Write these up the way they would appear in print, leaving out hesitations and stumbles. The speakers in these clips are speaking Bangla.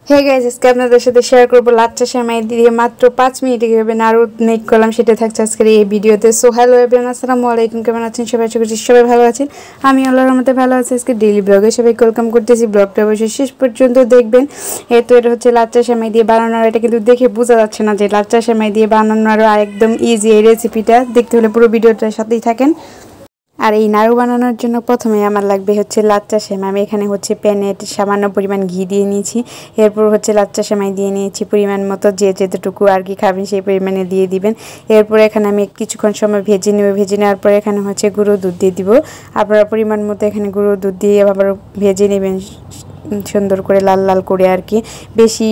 হে গাইস, আজকে আপনাদের সাথে শেয়ার করবো লাচ্চা সেমাই দিয়ে মাত্র 5 মিনিটে কীভাবে নাড়ু মেক করলাম সেটা থাকছে আজকের এই ভিডিওতে। সো হ্যালো এভরিওয়ান, আসসালামু আলাইকুম। কেমন আছেন সবাই? আশা করছি সবাই ভালো আছেন। আমি আল্লাহর রহমতে ভালো আছি। আজকে ডেইলি ব্লগে সবাইকে ওয়েলকাম করতেছি। ব্লগটা অবশ্যই শেষ পর্যন্ত দেখবেন। তো এটা হচ্ছে লাচ্চা সেমাই দিয়ে বানানো। এটা কিন্তু দেখে বোঝা যাচ্ছে না যে লাচ্চা সেমাই দিয়ে বানানো, আর একদম ইজি এই রেসিপিটা। দেখতে হলে পুরো ভিডিওটার সাথেই থাকেন। আর এই নাড়ু বানানোর জন্য প্রথমে আমার লাগবে হচ্ছে লাচ্চা সেমাই। আমি এখানে হচ্ছে প্যানে সামান্য পরিমাণ ঘি দিয়ে নিয়েছি। এরপর হচ্ছে লাচ্চা সেমাই দিয়ে নিয়েছি পরিমাণ মতো, যে যেতটুকু আর কি খাবেন সেই পরিমাণে দিয়ে দিবেন। এরপর এখানে আমি কিছুক্ষণ সময় ভেজে নেব। ভেজে নেওয়ার পর এখানে হচ্ছে গুঁড়ো দুধ দিয়ে দিব। আপনারা পরিমাণ মতো এখানে গুঁড়ো দুধ দিয়ে আবার ভেজে নেবেন সুন্দর করে, লাল লাল করে আর কি। বেশি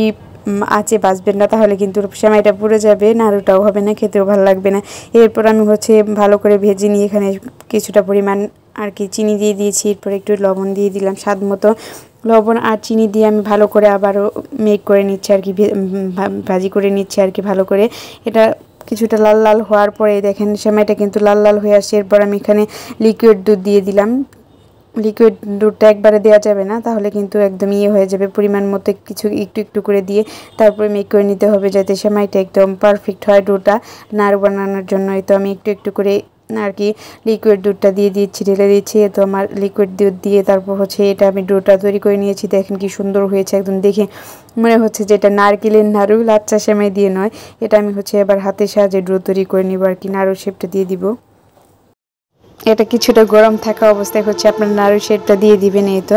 আঁচে ভাজবেন না, তাহলে কিন্তু সেমাইটা পুড়ে যাবে, নাড়ুটাও হবে না, খেতেও ভালো লাগবে না। এরপর আমি হচ্ছে ভালো করে ভেজে নিয়ে এখানে কিছুটা পরিমাণ আর কি চিনি দিয়ে দিয়েছি। এরপর একটু লবণ দিয়ে দিলাম স্বাদ মতো। লবণ আর চিনি দিয়ে আমি ভালো করে আবারও মেক করে নিচ্ছি আর কি, ভাজি করে নিচ্ছি আর কি ভালো করে। এটা কিছুটা লাল লাল হওয়ার পরে দেখেন সেমাইটা কিন্তু লাল লাল হয়ে আসছে। এরপর আমি এখানে লিকুইড দুধ দিয়ে দিলাম। লিকুইড দুধটা একবারে দেওয়া যাবে না, তাহলে কিন্তু একদম হয়ে যাবে। পরিমাণ মতো কিছু একটু একটু করে দিয়ে তারপরে মেক করে নিতে হবে, যাতে সেমাইটা একদম পারফেক্ট হয় ডোটা নাড়ু বানানোর জন্য। তো আমি একটু একটু করে আর কি লিকুইড দুধটা দিয়ে দিচ্ছি, ঢেলে দিচ্ছি। তো আমার লিকুইড দুধ দিয়ে তারপর হচ্ছে এটা আমি ডোটা তৈরি করে নিয়েছি। দেখেন কি সুন্দর হয়েছে, একদম দেখে মনে হচ্ছে যে এটা নারকেলের নাড়ু, লাচ্চা সেমাই দিয়ে নয়। এটা আমি হচ্ছে এবার হাতের সাহায্যে ডো তৈরি করে নিব আর কি, নাড়ুর শেপটা দিয়ে দিব। এটা কিছুটা গরম থাকা অবস্থায় হচ্ছে আপনার নাড়ু শেপটা দিয়ে দিবেন। এই তো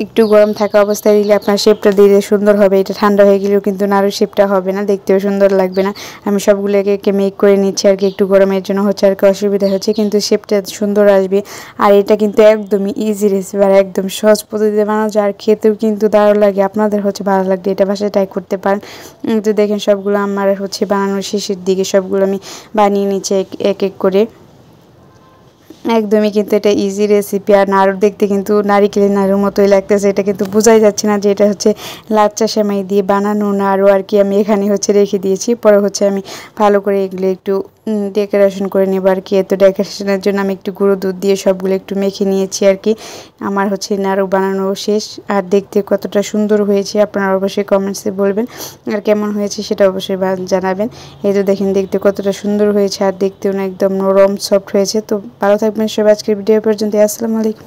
একটু গরম থাকা অবস্থায় দিলে আপনার শেপটা দিলে সুন্দর হবে। এটা ঠান্ডা হয়ে গেলেও কিন্তু নাড়ু শেপটা হবে না, দেখতেও সুন্দর লাগবে না। আমি সবগুলো একে মেক করে নিচ্ছি আর কি। একটু গরমের জন্য হচ্ছে আর কি অসুবিধা হচ্ছে, কিন্তু শেপটা সুন্দর আসবে। আর এটা কিন্তু একদমই ইজি রেসিপি, আর একদম সহজ পদ্ধতিতে বানানো যায়, আর খেতেও কিন্তু দারুণ লাগে। আপনাদের হচ্ছে ভালো লাগবে, এটা বাসায় ট্রাই করতে পারেন। তো দেখেন সবগুলো আমার হচ্ছে বানানোর শেষের দিকে সবগুলো আমি বানিয়ে নিচ্ছি এক এক করে। একদমই কিন্তু এটা ইজি রেসিপি। আর নাড়ু দেখতে কিন্তু নারিকেলের নাড়ুর মতোই লাগতেছে। এটা কিন্তু বোঝাই যাচ্ছে না যে এটা হচ্ছে লাচ্চা সেমাই দিয়ে বানানো নাড়ু আর কি। আমি এখানে হচ্ছে রেখে দিয়েছি, পরে হচ্ছে আমি ভালো করে এগুলো একটু ডেকোরেশন করে নেব আর কি। তো ডেকোরেশনের জন্য আমি একটু গুঁড়ো দুধ দিয়ে সবগুলো একটু মেখে নিয়েছি আর কি। আমার হচ্ছে নাড়ু বানানো শেষ। আর দেখতে কতটা সুন্দর হয়েছে আপনারা অবশ্যই কমেন্টসে বলবেন, আর কেমন হয়েছে সেটা অবশ্যই জানাবেন। এই তো দেখেন দেখতে কতটা সুন্দর হয়েছে, আর দেখতেও না একদম নরম সফট হয়েছে। তো ভালো থাকবেন সবাই, আজকের ভিডিও পর্যন্ত। আসসালামু আলাইকুম।